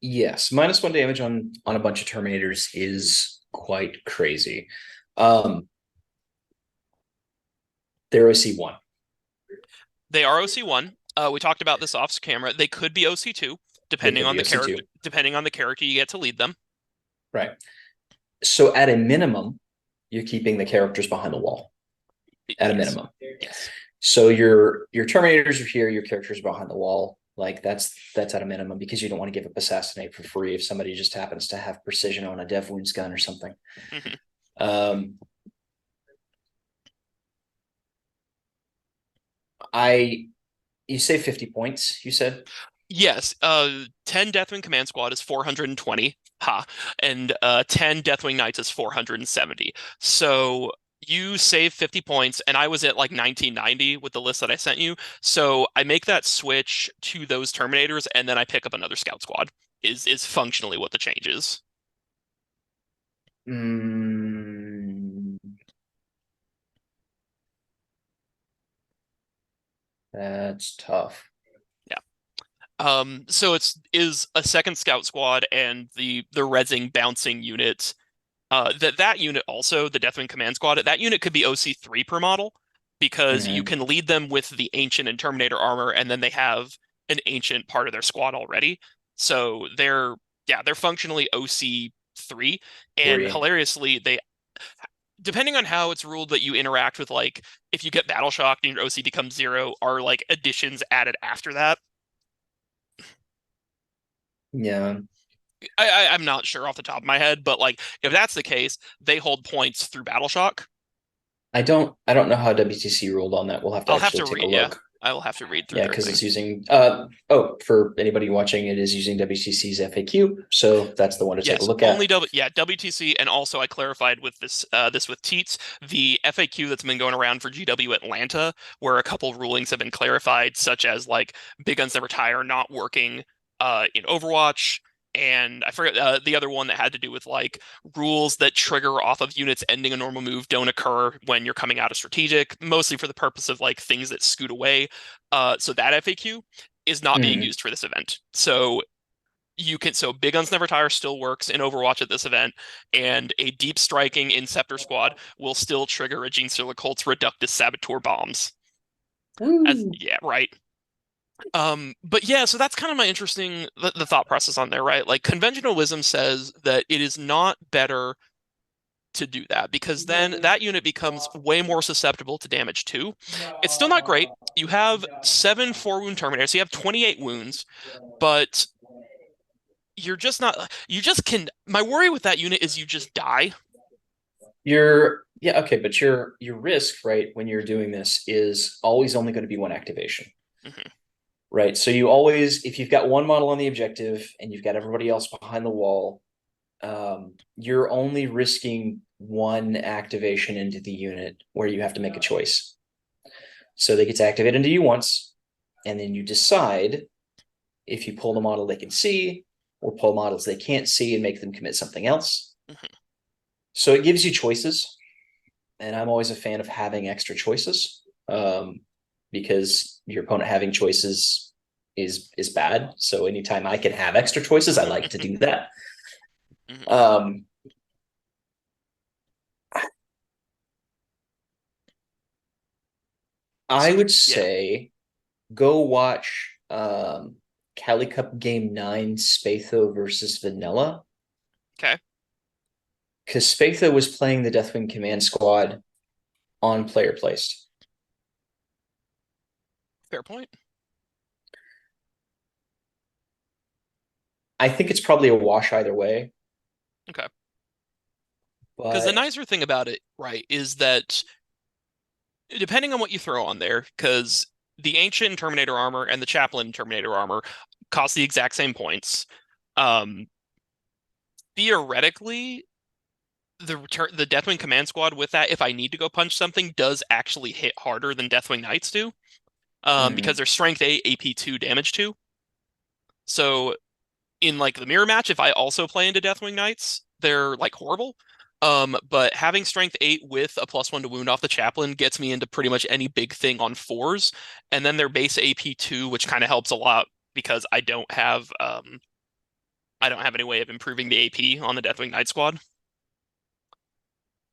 Yes, -1 damage on a bunch of Terminators is quite crazy. Um, they're OC1. They are OC1. We talked about this off camera. They could be OC2 They depending could on be the character. OC2. Depending on the character you get to lead them. Right. So at a minimum, you're keeping the characters behind the wall. At a Yes. minimum. Yes. So your Terminators are here, your characters are behind the wall. Like that's at a minimum because you don't want to give up assassinate for free if somebody just happens to have precision on a Dev Wounds gun or something. Mhm. Um, I you say 50 points, you said? Yes, 10 Deathwing Command Squad is 420. Ha. And 10 Deathwing Knights is 470. So you save 50 points, and I was at like 1990 with the list that I sent you. So I make that switch to those Terminators, and then I pick up another Scout Squad, is functionally what the change is. Mm, that's tough. Yeah. So it's is a second Scout Squad and the rezzing bouncing unit. That unit also, the Deathwing Command Squad, that unit could be OC3 per model because you Mhm. can lead them with the Ancient and Terminator armor, and then they have an Ancient part of their squad already. So they're functionally OC3. And Three. hilariously, they depending on how it's ruled that you interact with like if you get battle shocked and your OC becomes 0, are like additions added after that. Yeah. I'm not sure off the top of my head, but like if that's the case, they hold points through battle shock. I don't know how WTC ruled on that. We'll have to I'll have actually to take a read, yeah. look. I will have to read through Yeah, their because thing. it's using for anybody watching, it is using WTC's FAQ. So that's the one to take a Yes, look only at. W yeah, WTC, and also I clarified with this with Teats, the FAQ that's been going around for GW Atlanta, where a couple rulings have been clarified, such as like Big Guns Never Tire not working in Overwatch, and I forget the other one that had to do with like rules that trigger off of units ending a normal move don't occur when you're coming out of strategic, mostly for the purpose of like things that scoot away. So that FAQ is not being Mm. used for this event. So Big Guns Never Tire still works in Overwatch at this event, and a deep striking Inceptor squad will still trigger a Genestealer Colt's Reductus Saboteur bombs. As Woo. yeah, right. But yeah, so that's kind of my interesting the thought process on there, right? Like conventional wisdom says that it is not better to do that because then that unit becomes way more susceptible to damage too. It's still not great. You have 7 4-wound Terminators, so you have 28 wounds, but you're just not you just can my worry with that unit is you just die. Yeah, okay, but your risk, right, when you're doing this is always only going to be one activation, Hmm. right? So you always, if you've got one model on the objective and you've got everybody else behind the wall, you're only risking one activation into the unit where you have to make a choice. So they get to activate into you once, and then you decide if you pull the model they can see or pull models they can't see and make them commit something else. Hmm. So it gives you choices, and I'm always a fan of having extra choices, because your opponent having choices is bad. So anytime I can have extra choices, I like to do that. Hmm. Um, I So the would yeah. say go watch Cali Cup Game 9 Spatho versus Vanilla, Okay. because Spatho was playing the Deathwing Command Squad on player placed. Fair point. I think it's probably a wash either way, Okay. Because the but nicer thing about it, right, is that depending on what you throw on there, because the ancient Terminator armor and the chaplain Terminator armor cost the exact same points. Um, Theoretically, the Deathwing Command Squad with that, if I need to go punch something, does actually hit harder than Deathwing Knights do. Because mm, they're Strength 8, AP 2, Damage 2. So in like the mirror match, if I also play into Deathwing Knights, they're like horrible. But having Strength 8 with a +1 to wound off the chaplain gets me into pretty much any big thing on fours. And then their base AP 2, which kind of helps a lot because I don't have any way of improving the AP on the Deathwing Knight squad.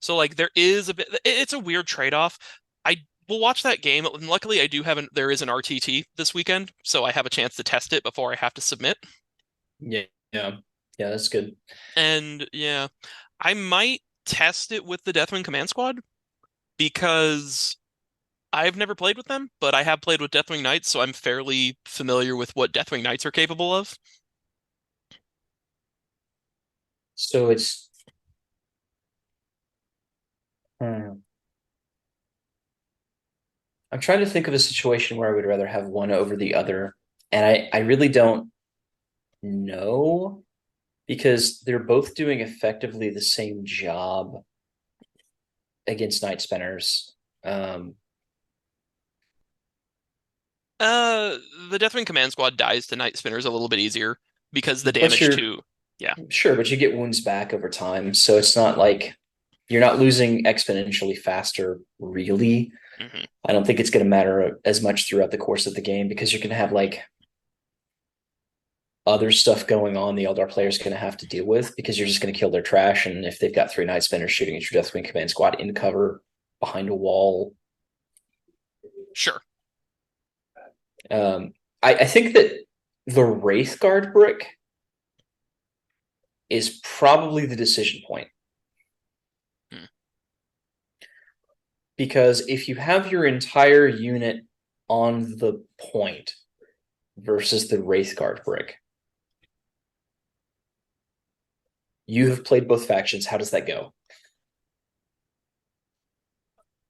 So like there is a bit it's a weird trade-off. I will watch that game. And luckily I do have there is an RTT this weekend, so I have a chance to test it before I have to submit. yeah, yeah, yeah, that's good. And yeah, I might test it with the Deathwing Command Squad because I've never played with them, but I have played with Deathwing Knights, so I'm fairly familiar with what Deathwing Knights are capable of. So it's hmm, I'm trying to think of a situation where I would rather have one over the other, and I really don't know because they're both doing effectively the same job against Night Spinners. Um, Uh, the Deathwing Command Squad dies to Night Spinners a little bit easier because the but damage you're to yeah. sure, but you get wounds back over time, so it's not like you're not losing exponentially faster, really. Hmm. I don't think it's going to matter as much throughout the course of the game because you're going to have like other stuff going on the Eldar player is going to have to deal with because you're just going to kill their trash. And if they've got three Night Spinners shooting at your Deathwing Command Squad in cover behind a wall, Sure. um, I think that the Wraith Guard brick is probably the decision point Hmm. because if you have your entire unit on the point versus the Wraith Guard brick, you have played both factions. How does that go?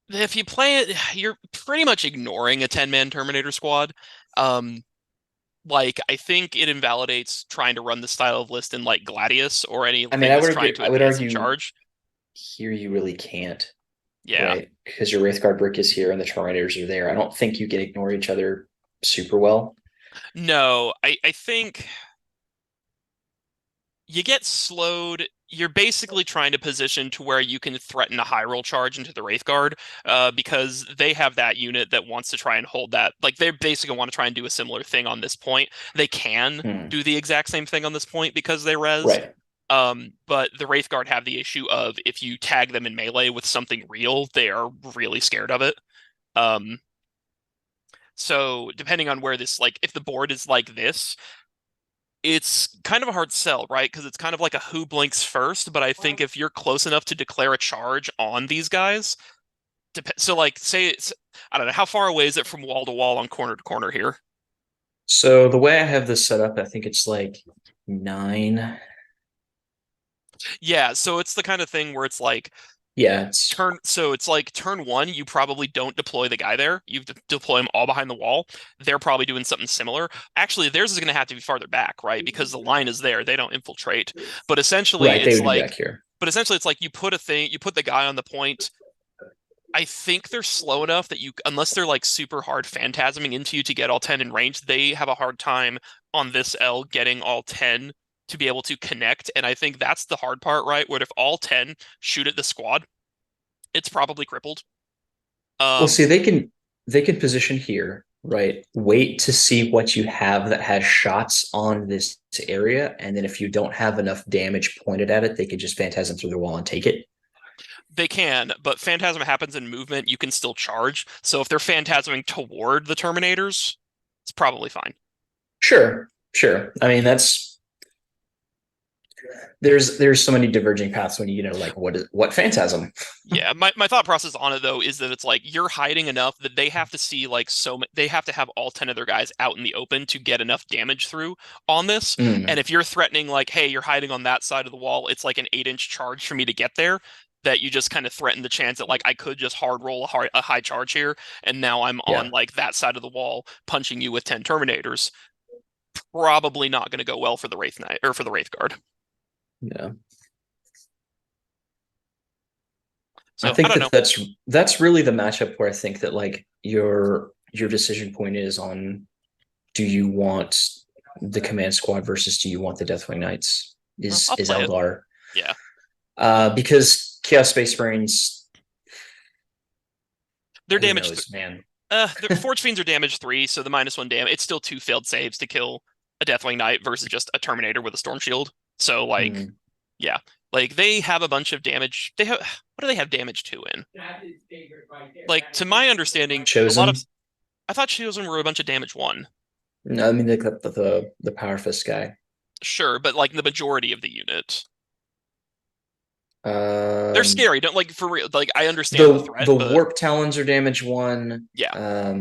If you play it, you're pretty much ignoring a 10-man Terminator squad. Um, like I think it invalidates trying to run the style of list in like Gladius or I mean, anything that's trying to I would advance and argue charge. here you really can't, Yeah. right? Because your Wraith Guard brick is here and the Terminators are there. I don't think you can ignore each other super well. No, I think you get slowed. You're basically trying to position to where you can threaten a high roll charge into the Wraith Guard, because they have that unit that wants to try and hold that. Like they basically want to try and do a similar thing on this point. They can Hmm. do the exact same thing on this point because they res. Right. But the Wraith Guard have the issue of if you tag them in melee with something real, they are really scared of it. Um, so depending on where this, like, if the board is like this, it's kind of a hard sell, right? Because it's kind of like a who blinks first. But I think if you're close enough to declare a charge on these guys, so like say it's I don't know how far away is it from wall to wall on corner to corner here. So the way I have this set up, I think it's like 9. Yeah, so it's the kind of thing where it's like Yeah, it's So it's like turn one, you probably don't deploy the guy there. You deploy them all behind the wall. They're probably doing something similar. Actually, theirs is going to have to be farther back, right? Because the line is there. They don't infiltrate. But essentially, right. They it's would be like, back here. you put you put the guy on the point. I think they're slow enough that unless they're like super hard phantasming into you to get all 10 in range, they have a hard time on this L getting all 10 to be able to connect. And I think that's the hard part, right? Where if all 10 shoot at the squad, it's probably crippled. Well, Um, see, they can position here, right? Wait to see what you have that has shots on this area, and then if you don't have enough damage pointed at it, they could just phantasm through the wall and take it. they can, but Phantasm happens in movement, you can still charge. So if they're phantasming toward the Terminators, it's probably fine. Sure, sure. I mean, there's so many diverging paths when you know like what phantasm. Yeah, my thought process on it though is that it's like you're hiding enough that they have to see like they have to have all 10 of their guys out in the open to get enough damage through on this. Mm, And if you're threatening like, hey, you're hiding on that side of the wall, it's like an 8-inch charge for me to get there. That you just kind of threaten the chance that like I could just hard roll a high charge here, and now I'm on yeah, like that side of the wall punching you with 10 Terminators. Probably not going to go well for the Wraith Knight or for the Wraith Guard. yeah. I So I think don't know. that that's really the matchup where I think that like your decision point is on, do you want the command squad versus do you want the Deathwing Knights? Well, Is I'll is play it. Eldar? Yeah. Because Chaos Space Marines, They're who damaged. knows, man. The Forge Fiends are damage 3, so the -1 damage. It's still 2 failed saves to kill a Deathwing Knight versus just a Terminator with a Storm Shield. So like, Hmm. yeah, like they have a bunch of damage. They have what do they have damage to in? Like to my understanding, a lot of Chosen. I thought Chosen were a bunch of damage 1. No, I mean the Power Fist guy. Sure, but like the majority of the unit, they're Um, scary. Don't like for real. Like I understand the threat, the but Warp Talons are damage one. yeah,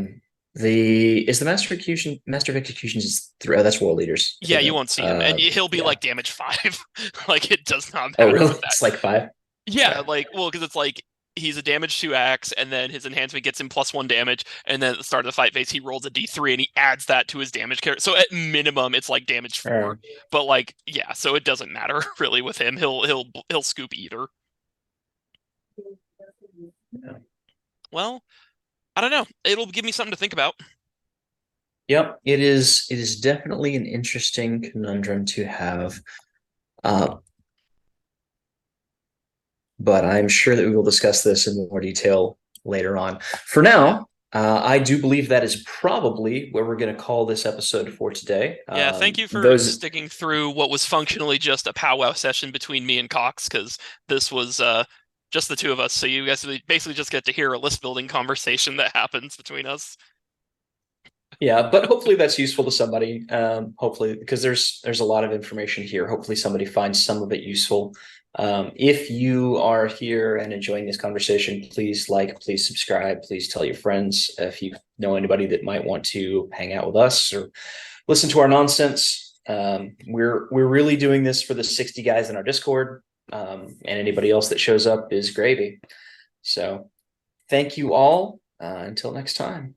The is the Master of Executions is three. Oh, that's World Leaders, yeah, isn't you it? won't see him, and he'll be Yeah. like damage 5. Like it does not Oh, matter really? with that. It's like five. Yeah, Okay. like well, because it's like he's a damage 2 axe, and then his enhancement gets him +1 damage, and then at the start of the fight phase he rolls a D3 and he adds that to his damage character. So at minimum it's like damage All 4. right. But like yeah, so it doesn't matter really with him. He'll scoop either. Yeah. Well, I don't know. It'll give me something to think about. Yep. It is definitely an interesting conundrum to have. Uh, but I'm sure that we will discuss this in more detail later on. For now, I do believe that is probably where we're going to call this episode for today. Yeah, thank you for Those, sticking through what was functionally just a powwow session between me and Cox, because this was just the two of us. So you guys basically just get to hear a list building conversation that happens between us. yeah, but hopefully that's useful to somebody. Hopefully, because there's a lot of information here. Hopefully, somebody finds some of it useful. If you are here and enjoying this conversation, please like, please subscribe, please tell your friends if you know anybody that might want to hang out with us or listen to our nonsense. We're really doing this for the 60 guys in our Discord, and anybody else that shows up is gravy. So, thank you all. Until next time.